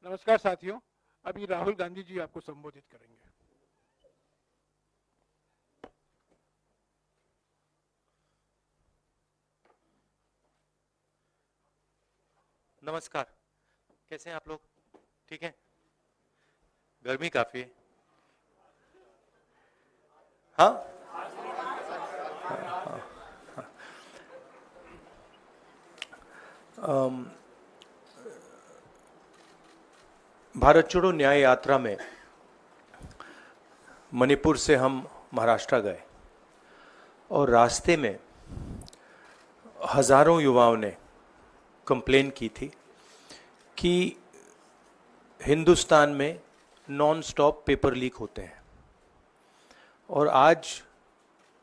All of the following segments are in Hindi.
नमस्कार साथियों, अभी राहुल गांधी जी आपको संबोधित करेंगे। नमस्कार, कैसे हैं आप लोग? ठीक है? गर्मी काफी है। हाँ? भारत छोड़ो न्याय यात्रा में मणिपुर से हम महाराष्ट्र गए और रास्ते में हजारों युवाओं ने कंप्लेन की थी कि हिंदुस्तान में नॉन स्टॉप पेपर लीक होते हैं। और आज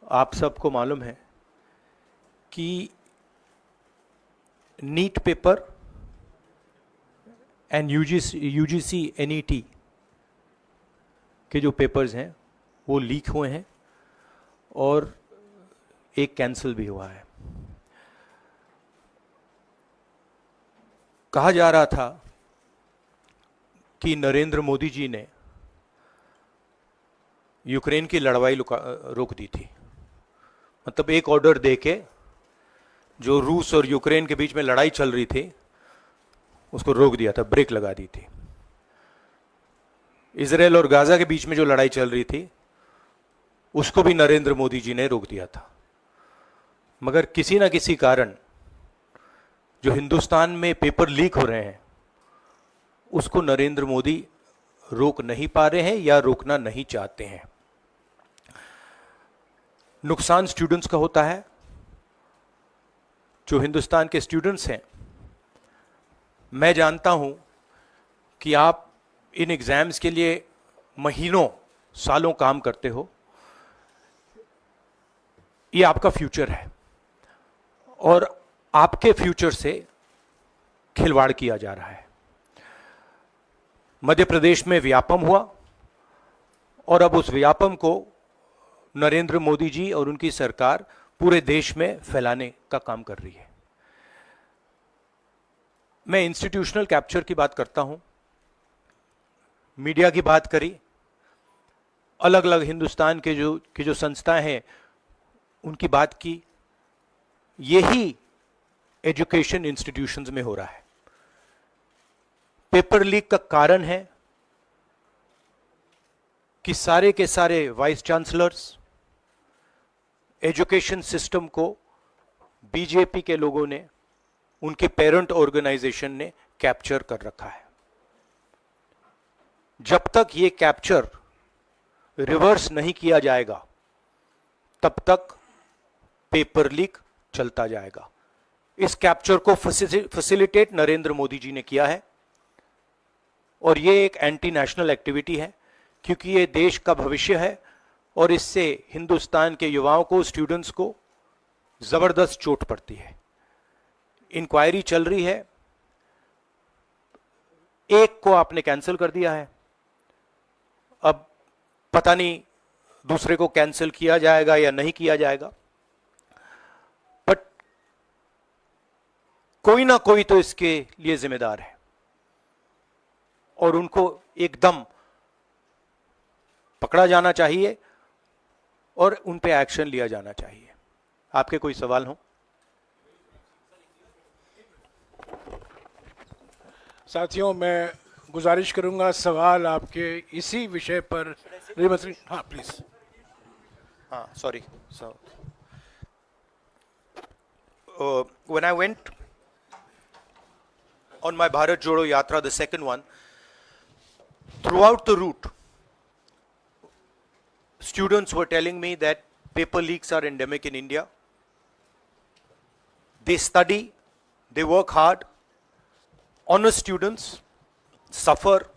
आप सबको मालूम है कि NEET paper and UGC NET के जो पेपर्स हैं वो लीक हुए हैं और एक कैंसिल भी हुआ है। कहा जा रहा था कि नरेंद्र मोदी जी ने यूक्रेन की लड़ाई रोक दी थी। मतलब एक ऑर्डर देके जो रूस और यूक्रेन के बीच में लड़ाई चल रही थी उसको रोक दिया था, ब्रेक लगा दी थी। इजराइल और गाजा के बीच में जो लड़ाई चल रही थी उसको भी नरेंद्र मोदी जी ने रोक दिया था। मगर किसी ना किसी कारण जो हिंदुस्तान में पेपर लीक हो रहे हैं उसको नरेंद्र मोदी रोक नहीं पा रहे हैं या रोकना नहीं चाहते हैं। नुकसान स्टूडेंट्स का होता है। जो हिंदुस्तान के स्टूडेंट्स हैं, मैं जानता हूं कि आप इन एग्जाम्स के लिए महीनों सालों काम करते हो। ये आपका फ्यूचर है और आपके फ्यूचर से खिलवाड़ किया जा रहा है। मध्य प्रदेश में व्यापम हुआ और अब उस व्यापम को नरेंद्र मोदी जी और उनकी सरकार पूरे देश में फैलाने का काम कर रही है। मैं इंस्टीट्यूशनल कैप्चर की बात करता हूं, मीडिया की बात करी, अलग अलग हिंदुस्तान के जो संस्थाएं हैं उनकी बात की। यही एजुकेशन इंस्टीट्यूशंस में हो रहा है। पेपर लीक का कारण है कि सारे के सारे वाइस चांसलर्स, एजुकेशन सिस्टम को बीजेपी के लोगों ने, उनके पेरेंट ऑर्गेनाइजेशन ने कैप्चर कर रखा है। जब तक ये कैप्चर रिवर्स नहीं किया जाएगा तब तक पेपर लीक चलता जाएगा। इस कैप्चर को फैसिलिटेट नरेंद्र मोदी जी ने किया है और ये एक एंटी नेशनल एक्टिविटी है, क्योंकि ये देश का भविष्य है और इससे हिंदुस्तान के युवाओं को, स्टूडेंट्स को जबरदस्त चोट पड़ती है। इंक्वायरी चल रही है, एक को आपने कैंसिल कर दिया है, अब पता नहीं दूसरे को कैंसिल किया जाएगा या नहीं किया जाएगा, बट कोई ना कोई तो इसके लिए जिम्मेदार है और उनको एकदम पकड़ा जाना चाहिए और उन पे एक्शन लिया जाना चाहिए। आपके कोई सवाल हो? साथियों, मैं गुजारिश करूंगा सवाल आपके इसी विषय पर। हाँ प्लीज। हाँ, sorry. So, when I went on my Bharat Jodo Yatra, the second one, throughout the route, students were telling me that paper leaks are endemic in India. They study, they work hard, honest students suffer,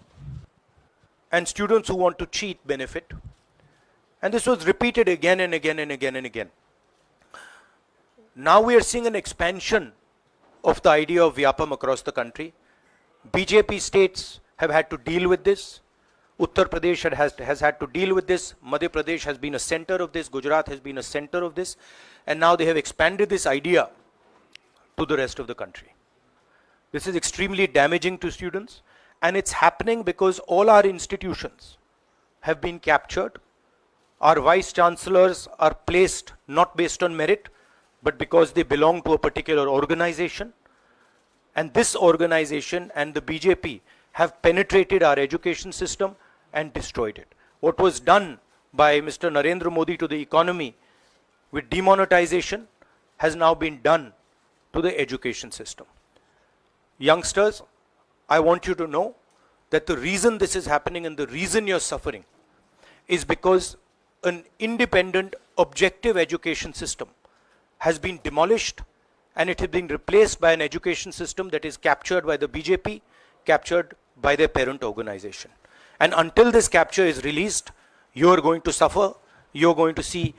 and students who want to cheat benefit. And this was repeated again and again and again and again. Now we are seeing an expansion of the idea of Vyapam across the country. BJP states have had to deal with this. Uttar Pradesh has had to deal with this. Madhya Pradesh has been a center of this. Gujarat has been a center of this. And now they have expanded this idea to the rest of the country. This is extremely damaging to students. And it's happening because all our institutions have been captured. Our vice chancellors are placed not based on merit, but because they belong to a particular organization. And this organization and the BJP have penetrated our education system and destroyed it. What was done by Mr. Narendra Modi to the economy with demonetization has now been done to the education system. Youngsters, I want you to know that the reason this is happening and the reason you're suffering is because an independent, objective education system has been demolished, and it has been replaced by an education system that is captured by the BJP, captured by their parent organization. And until this capture is released, you are going to suffer. You're going to see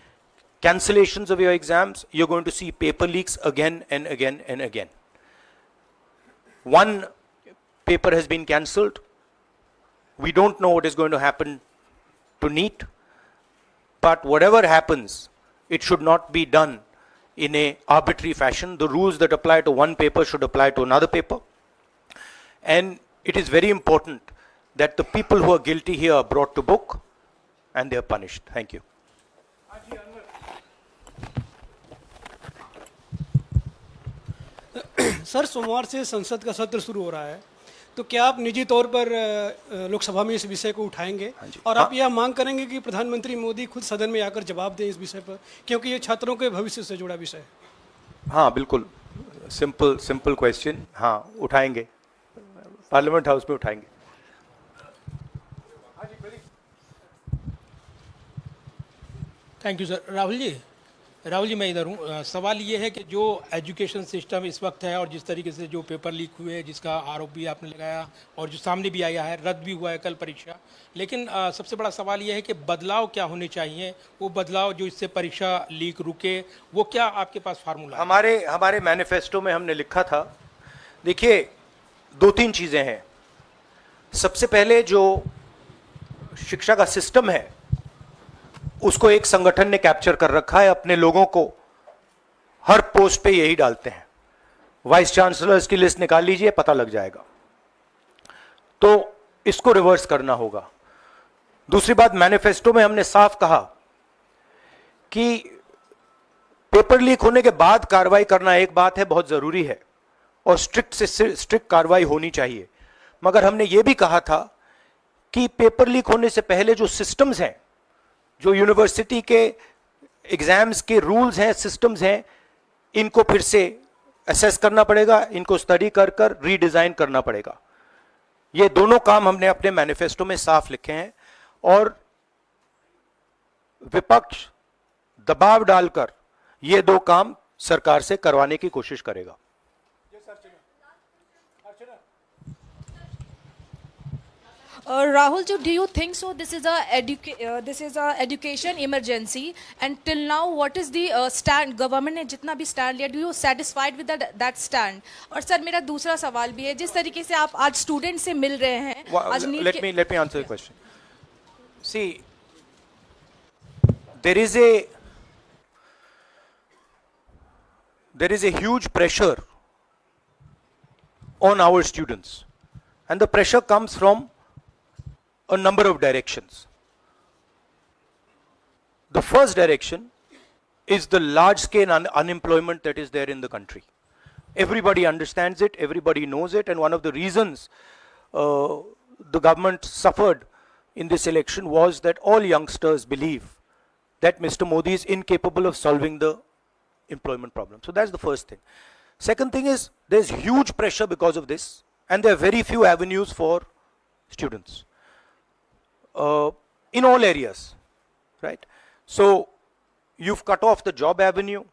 cancellations of your exams. You're going to see paper leaks again and again and again. One paper has been cancelled. We don't know what is going to happen to NEET. But whatever happens, it should not be done in a arbitrary fashion. The rules that apply to one paper should apply to another paper. And it is very important that the people who are guilty here are brought to book and they are punished. Thank you. Sir, सोमवार से संसद का सत्र शुरू हो रहा है, तो क्या आप निजी तौर पर लोकसभा में इस विषय को उठाएंगे और आप यह मांग करेंगे कि प्रधानमंत्री मोदी खुद सदन में आकर जवाब दें इस विषय पर, क्योंकि ये छात्रों के भविष्य से जुड़ा विषय है? हाँ, बिल्कुल, सिंपल क्वेश्चन. हाँ, उठाएंगे, पार्लियामेंट हाउस में उठाएंगे. Thank you sir. Rahul ji मैं इधर हूँ. सवाल ये है कि जो एजुकेशन सिस्टम इस वक्त है और जिस तरीके से जो पेपर लीक हुए, जिसका आरोप भी आपने लगाया और जो सामने भी आया है, रद्द भी हुआ है कल परीक्षा, लेकिन सबसे बड़ा सवाल ये है कि बदलाव क्या होने चाहिए, वो बदलाव जो इससे परीक्षा लीक रुके, वो क्या आपके पास फार्मूला? हमारे मैनिफेस्टो में हमने लिखा था. देखिए, 2-3 चीज़ें हैं. सबसे पहले जो शिक्षा का सिस्टम है उसको एक संगठन ने कैप्चर कर रखा है. अपने लोगों को हर पोस्ट पे यही डालते हैं. वाइस चांसलर्स की लिस्ट निकाल लीजिए, पता लग जाएगा. तो इसको रिवर्स करना होगा. दूसरी बात, मैनिफेस्टो में हमने साफ कहा कि पेपर लीक होने के बाद कार्रवाई करना एक बात है, बहुत जरूरी है, और स्ट्रिक्ट से स्ट्रिक्ट कार्रवाई होनी चाहिए. मगर हमने यह भी कहा था कि पेपर लीक होने से पहले जो सिस्टम्स हैं, जो यूनिवर्सिटी के एग्जाम्स के रूल्स हैं, सिस्टम्स हैं, इनको फिर से असेस करना पड़ेगा, इनको स्टडी कर रीडिजाइन करना पड़ेगा. ये दोनों काम हमने अपने मैनिफेस्टो में साफ लिखे हैं. और विपक्ष दबाव डालकर ये दो काम सरकार से करवाने की कोशिश करेगा. Rahul, do you think so? This is a education emergency, and till now, what is the stand? Government ने जितना भी stand लिया, do you satisfied with that stand? और सर मेरा दूसरा सवाल भी है, जिस तरीके से आप आज स्टूडेंट से मिल रहे हैं, आज let me answer the question. See, there is a huge pressure on our students, and the pressure comes from a number of directions. The first direction is the large scale unemployment that is there in the country. Everybody understands it, everybody knows it, and one of the reasons the government suffered in this election was that all youngsters believe that Mr. Modi is incapable of solving the employment problem. So that's the first thing. Second thing is, there's huge pressure because of this, and there are very few avenues for students. In all areas, right? So you've cut off the job avenue.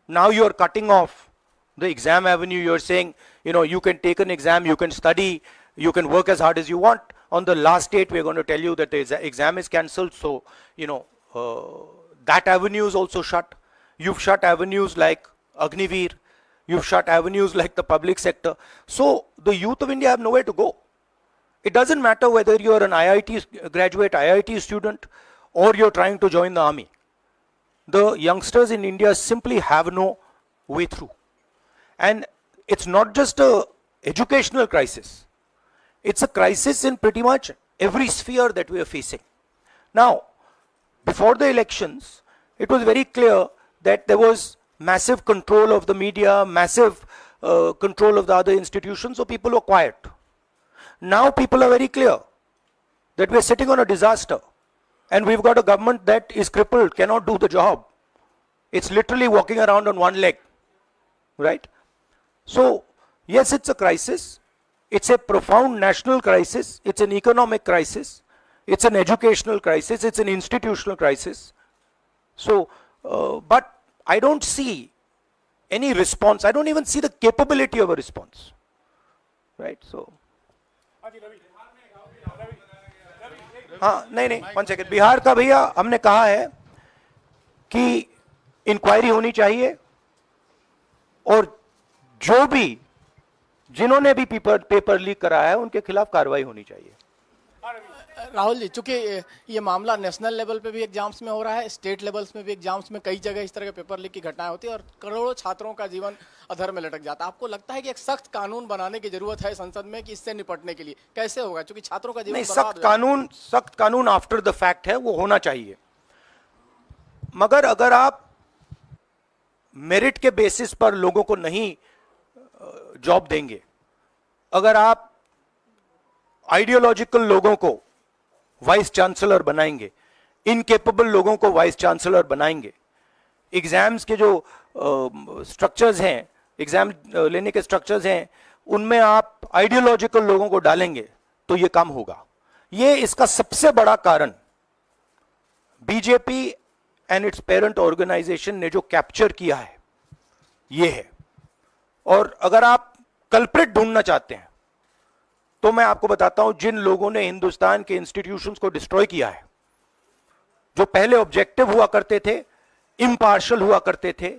Now you're cutting off the exam avenue. You're saying, you can take an exam, you can study, you can work as hard as you want. On the last date, we're going to tell you that the exam is cancelled. So, that avenue is also shut. You've shut avenues like Agniveer. You've shut avenues like the public sector. So the youth of India have nowhere to go. It doesn't matter whether you're an IIT graduate, IIT student, or you're trying to join the army. The youngsters in India simply have no way through. And it's not just an educational crisis. It's a crisis in pretty much every sphere that we are facing. Now, before the elections, it was very clear that there was massive control of the media, massive control of the other institutions, so people were quiet. Now people are very clear that we are sitting on a disaster and we've got a government that is crippled, cannot do the job. It's literally walking around on one leg, right? So, yes, it's a crisis. It's a profound national crisis. It's an economic crisis. It's an educational crisis. It's an institutional crisis. So, but I don't see any response. I don't even see the capability of a response, right? So, हाँ नहीं 1 सेकेंड, बिहार का भैया हमने कहा है कि इंक्वायरी होनी चाहिए और जो भी जिन्होंने भी पेपर लीक कराया है उनके खिलाफ कार्रवाई होनी चाहिए। राहुल जी, चूंकि ये मामला नेशनल लेवल पे भी एग्जाम्स में हो रहा है, स्टेट लेवल्स में भी एग्जाम्स में कई जगह इस तरह के पेपर लीक की घटनाएं होती है और करोड़ों छात्रों का जीवन अधर में लटक जाता है। आपको लगता है कि एक सख्त कानून बनाने की जरूरत है संसद में कि इससे निपटने के लिए? कैसे होगा, क्योंकि छात्रों का जीवन नहीं, सख्त कानून आफ्टर द फैक्ट है, वो होना चाहिए। मगर अगर आप मेरिट के बेसिस पर लोगों को नहीं जॉब देंगे, अगर आप आइडियोलॉजिकल लोगों को वाइस चांसलर बनाएंगे, इनकेपेबल लोगों को वाइस चांसलर बनाएंगे, एग्जाम्स के जो स्ट्रक्चर्स हैं, एग्जाम लेने के स्ट्रक्चर्स हैं, उनमें आप आइडियोलॉजिकल लोगों को डालेंगे तो ये काम होगा। ये इसका सबसे बड़ा कारण BJP and its parent organisation ने जो कैप्चर किया है ये है। और अगर आप कल्प्रिट ढूंढना चाहते हैं तो मैं आपको बताता हूं, जिन लोगों ने हिंदुस्तान के इंस्टीट्यूशंस को डिस्ट्रॉय किया है, जो पहले ऑब्जेक्टिव हुआ करते थे, इम्पार्शल हुआ करते थे,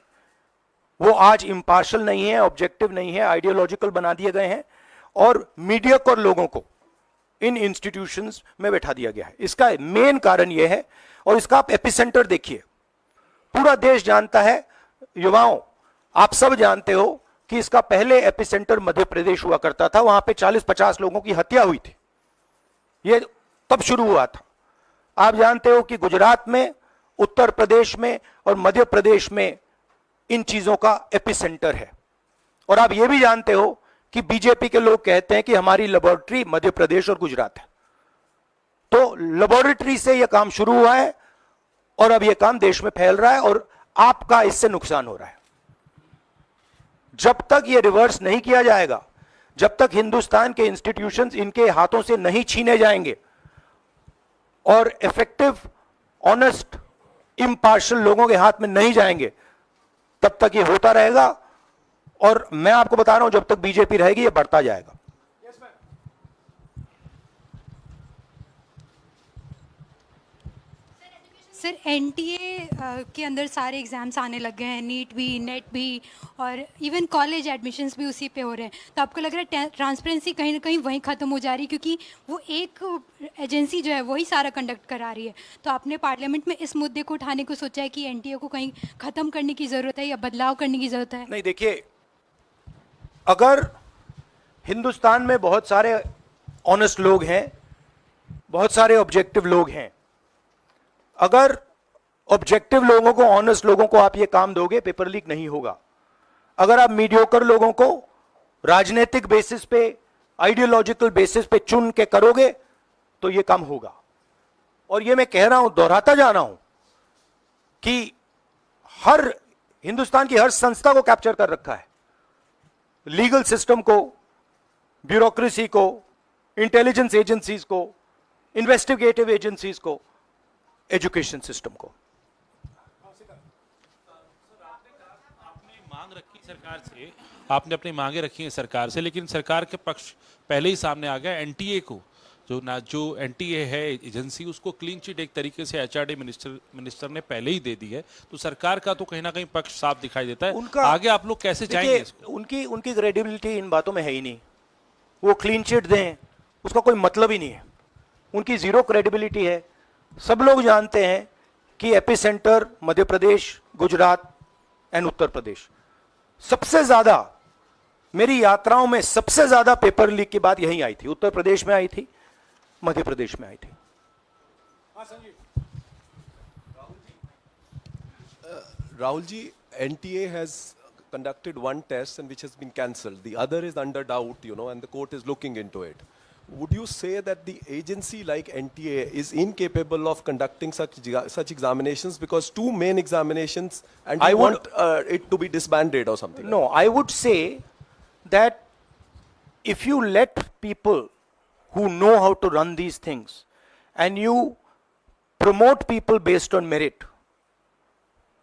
वो आज इम्पार्शल नहीं है, ऑब्जेक्टिव नहीं है, आइडियोलॉजिकल बना दिए गए हैं और मीडियोकर लोगों को इन इंस्टीट्यूशंस में बैठा दिया गया है। इसका मेन कारण यह है, और इसका आप एपिसेंटर देखिए, पूरा देश जानता है, युवाओं आप सब जानते हो कि इसका पहले एपिसेंटर मध्य प्रदेश हुआ करता था, वहां पे 40-50 लोगों की हत्या हुई थी, ये तब शुरू हुआ था। आप जानते हो कि गुजरात में, उत्तर प्रदेश में और मध्य प्रदेश में इन चीजों का एपिसेंटर है। और आप ये भी जानते हो कि बीजेपी के लोग कहते हैं कि हमारी लेबोरेटरी मध्य प्रदेश और गुजरात है। तो लेबोरेटरी से यह काम शुरू हुआ है और अब यह काम देश में फैल रहा है और आपका इससे नुकसान हो रहा है। जब तक यह रिवर्स नहीं किया जाएगा, जब तक हिंदुस्तान के इंस्टीट्यूशंस इनके हाथों से नहीं छीने जाएंगे और इफेक्टिव, ऑनेस्ट, इम्पार्शियल लोगों के हाथ में नहीं जाएंगे, तब तक ये होता रहेगा। और मैं आपको बता रहा हूं, जब तक बीजेपी रहेगी ये बढ़ता जाएगा। सर, एनटीए के अंदर सारे एग्ज़ाम्स आने लग गए हैं, नीट भी, नेट भी, और इवन कॉलेज एडमिशन्स भी उसी पे हो रहे हैं। तो आपको लग रहा है ट्रांसपेरेंसी कहीं ना कहीं वहीं ख़त्म हो जा रही है, क्योंकि वो एक एजेंसी जो है वही सारा कंडक्ट करा रही है। तो आपने पार्लियामेंट में इस मुद्दे को उठाने को सोचा है कि एनटीए को कहीं ख़त्म करने की ज़रूरत है या बदलाव करने की ज़रूरत है? नहीं, देखिए, अगर हिंदुस्तान में बहुत सारे ऑनेस्ट लोग हैं, बहुत सारे ऑब्जेक्टिव लोग हैं, अगर ऑब्जेक्टिव लोगों को, ऑनेस्ट लोगों को आप ये काम दोगे, पेपर लीक नहीं होगा। अगर आप मीडियोकर लोगों को राजनीतिक बेसिस पे, आइडियोलॉजिकल बेसिस पे चुन के करोगे तो ये काम होगा। और ये मैं कह रहा हूं, दोहराता जा रहा हूं कि हर हिंदुस्तान की हर संस्था को कैप्चर कर रखा है, लीगल सिस्टम को, ब्यूरोक्रेसी को, इंटेलिजेंस एजेंसीज को, इन्वेस्टिगेटिव एजेंसीज को, एजुकेशन सिस्टम को। आपने अपनी मांगे रखी हैं सरकार से, लेकिन सरकार के पक्ष पहले ही सामने आ गया। एनटीए को जो एनटीए है एजेंसी, उसको क्लीन चिट एक तरीके से एचआरडी मिनिस्टर ने पहले ही दे दी है। तो सरकार का तो कहीं ना कहीं पक्ष साफ दिखाई देता है। आगे आप लोग कैसे जाएंगे इसको? उनकी क्रेडिबिलिटी इन बातों में है ही नहीं। वो क्लीन चिट दें उसका कोई मतलब ही नहीं है, उनकी जीरो क्रेडिबिलिटी है। सब लोग जानते हैं कि एपिसेंटर मध्य प्रदेश, गुजरात एंड उत्तर प्रदेश। सबसे ज्यादा मेरी यात्राओं में सबसे ज्यादा पेपर लीक की बात यहीं आई थी, उत्तर प्रदेश में आई थी, मध्य प्रदेश में आई थी। Rahul ji, NTA has conducted one test and which has been cancelled. The other is under doubt, and the court is looking into it. Would you say that the agency like NTA is incapable of conducting such examinations, because two main examinations, and I want it to be disbanded or something? No, I would say that if you let people who know how to run these things and you promote people based on merit,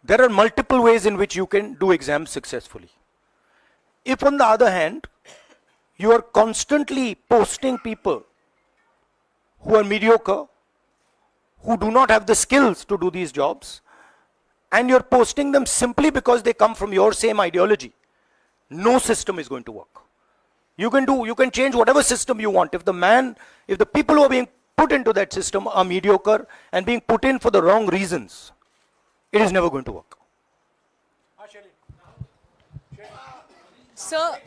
there are multiple ways in which you can do exams successfully. If on the other hand, you are constantly posting people who are mediocre, who do not have the skills to do these jobs, and you're posting them simply because they come from your same ideology, no system is going to work. You can change whatever system you want. If the people who are being put into that system are mediocre and being put in for the wrong reasons, it is never going to work. Sir,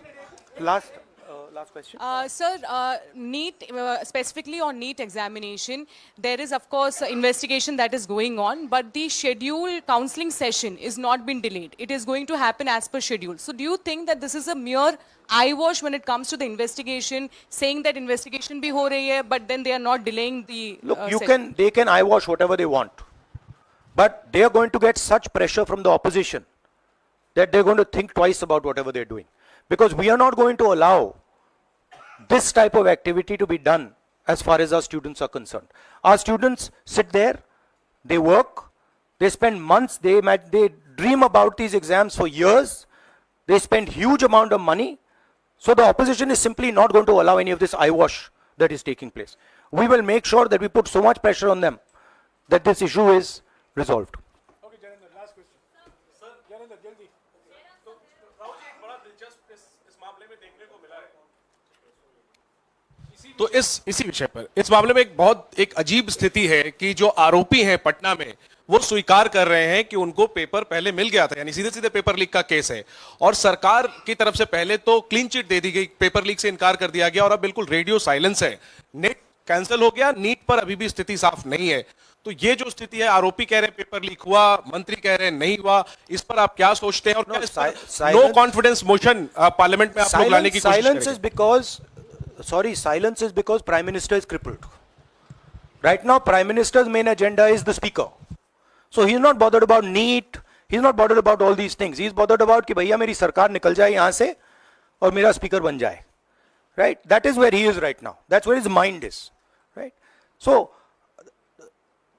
Last question. Sir, NEET, specifically on NEET examination, there is of course an investigation that is going on, but the scheduled counselling session is not been delayed. It is going to happen as per schedule. So do you think that this is a mere eyewash when it comes to the investigation, saying that investigation bhi ho rahi hai, but then they are not delaying the Look, they can eyewash whatever they want, but they are going to get such pressure from the opposition that they're going to think twice about whatever they're doing. Because we are not going to allow this type of activity to be done as far as our students are concerned. Our students sit there, they work, they spend months, they dream about these exams for years, they spend huge amount of money. So the opposition is simply not going to allow any of this eyewash that is taking place. We will make sure that we put so much pressure on them that this issue is resolved. Okay, Janendra, last question. Sir, Janendra, jaldi. तो इसी विषय पर इस मामले में एक अजीब स्थिति है कि जो आरोपी हैं पटना में, वो स्वीकार कर रहे हैं कि उनको पेपर पहले मिल गया था, यानी सीधे सीधे पेपर लीक का केस है, और सरकार की तरफ से पहले तो क्लीन चिट दे दी गई, पेपर लीक से इनकार कर दिया गया, और अब बिल्कुल रेडियो साइलेंस है। नेट कैंसिल हो गया, नीट पर अभी भी स्थिति साफ नहीं है। तो ये जो स्थिति है, आरोपी कह रहे हैं पेपर लीक हुआ, मंत्री कह रहे हैं नहीं हुआ, इस पर आप क्या सोचते हैं? और नो कॉन्फिडेंस मोशन पार्लियामेंट में आप लोग लाने की कोशिश करेंगे? Silence is because Prime Minister is crippled. Right now, Prime Minister's main agenda is the Speaker. So he's not bothered about NEET, he's not bothered about all these things. He's bothered about कि भैया मेरी सरकार निकल जाए यहाँ से और मेरा speaker बन जाए. Right? That is where he is right now. That's where his mind is. Right? So,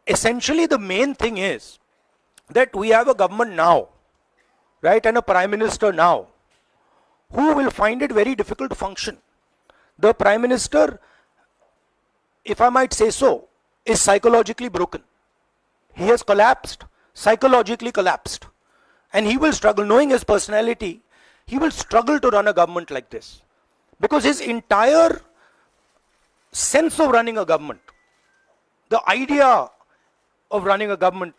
essentially the main thing is that we have a government now, right, and a Prime Minister now, who will find it very difficult to function. The Prime Minister, if I might say so, is psychologically broken. He has collapsed, psychologically collapsed. And he will struggle, knowing his personality, he will struggle to run a government like this. Because his entire sense of running a government, the idea of running a government,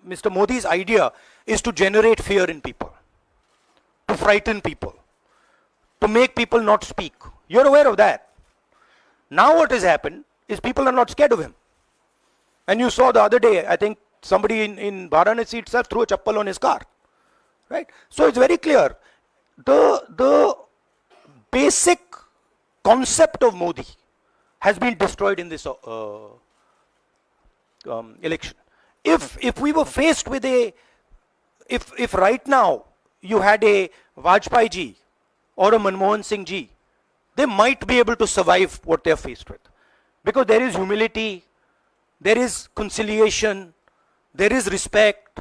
Mr. Modi's idea is to generate fear in people, to frighten people, to make people not speak. You're aware of that. Now what has happened is people are not scared of him. And you saw the other day, I think somebody in Varanasi itself threw a chappal on his car. Right? So it's very clear. The basic concept of Modi has been destroyed in this election. If we were faced with if right now you had a Vajpayee ji or a Manmohan Singh ji, they might be able to survive what they are faced with. Because there is humility, there is conciliation, there is respect.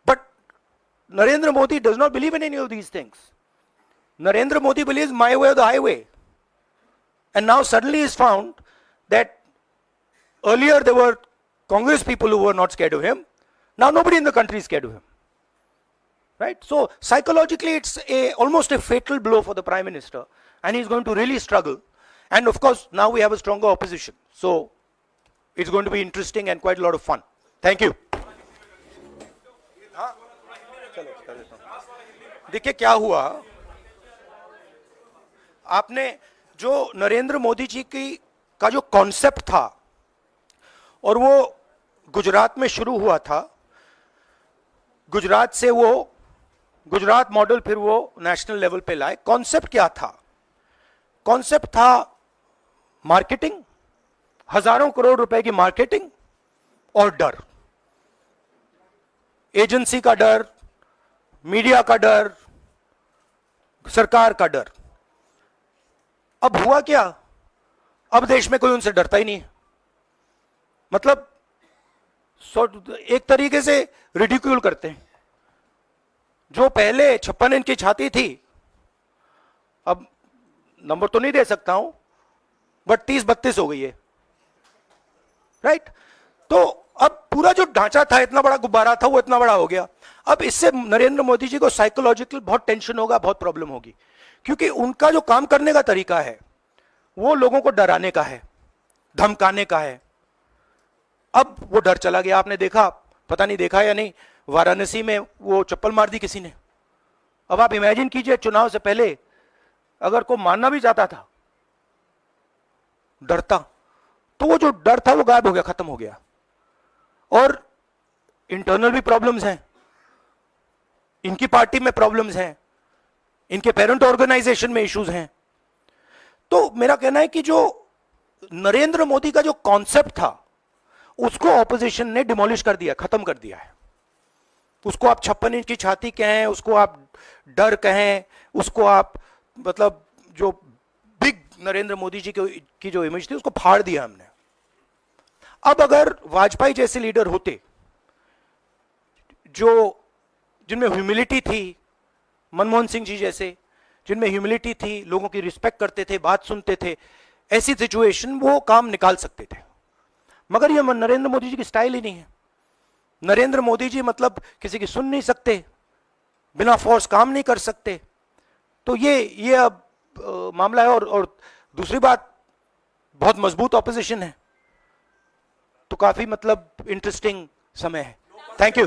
But Narendra Modi does not believe in any of these things. Narendra Modi believes my way or the highway. And now suddenly is found that earlier there were Congress people who were not scared of him. Now nobody in the country is scared of him. Right? So psychologically it's almost a fatal blow for the Prime Minister. And he's going to really struggle. And of course, now we have a stronger opposition. So, it's going to be interesting and quite a lot of fun. Thank you. देखिए क्या हुआ, आपने जो नरेंद्र मोदी जी की का जो कॉन्सेप्ट था और वो गुजरात में शुरू हुआ था, गुजरात से वो गुजरात मॉडल फिर वो नेशनल लेवल पे लाए। कॉन्सेप्ट क्या था? कॉन्सेप्ट था मार्केटिंग, हजारों करोड़ रुपए की मार्केटिंग और डर, एजेंसी का डर, मीडिया का डर, सरकार का डर। अब हुआ क्या? अब देश में कोई उनसे डरता ही नहीं है। मतलब एक तरीके से रिडिक्यूल करते हैं। जो पहले 56 इंच की छाती थी, अब नंबर तो नहीं दे सकता हूं, बट 30-32 हो गई है, राइट? तो अब पूरा जो ढांचा था, इतना बड़ा गुब्बारा था, वो इतना बड़ा हो गया। अब इससे नरेंद्र मोदी जी को साइकोलॉजिकल बहुत टेंशन होगा, बहुत प्रॉब्लम होगी, क्योंकि उनका जो काम करने का तरीका है वो लोगों को डराने का है, धमकाने का है। अब वो डर चला गया। आपने देखा, पता नहीं देखा या नहीं, वाराणसी में वो चप्पल मार दी किसी ने। अब आप इमेजिन कीजिए, चुनाव से पहले अगर कोई मारना भी चाहता था डरता, तो वो जो डर था वो गायब हो गया, खत्म हो गया। और इंटरनल भी प्रॉब्लम्स हैं, इनकी पार्टी में प्रॉब्लम्स हैं, इनके पेरेंट ऑर्गेनाइजेशन में इश्यूज हैं। तो मेरा कहना है कि जो नरेंद्र मोदी का जो कॉन्सेप्ट था उसको ऑपोजिशन ने डिमोलिश कर दिया, खत्म कर दिया है। उसको आप 56 इंच की छाती कहें, उसको आप डर कहें, उसको आप मतलब जो बिग नरेंद्र मोदी जी की जो इमेज थी उसको फाड़ दिया हमने। अब अगर वाजपेयी जैसे लीडर होते जो जिनमें ह्यूमिलिटी थी, मनमोहन सिंह जी जैसे जिनमें ह्यूमिलिटी थी, लोगों की रिस्पेक्ट करते थे, बात सुनते थे, ऐसी सिचुएशन वो काम निकाल सकते थे। मगर ये नरेंद्र मोदी जी की स्टाइल ही नहीं है। नरेंद्र मोदी जी मतलब किसी की सुन नहीं सकते, बिना फोर्स काम नहीं कर सकते। तो ये अब मामला है। और दूसरी बात, बहुत मजबूत ऑपोजिशन है, तो काफी मतलब इंटरेस्टिंग समय है। Thank you.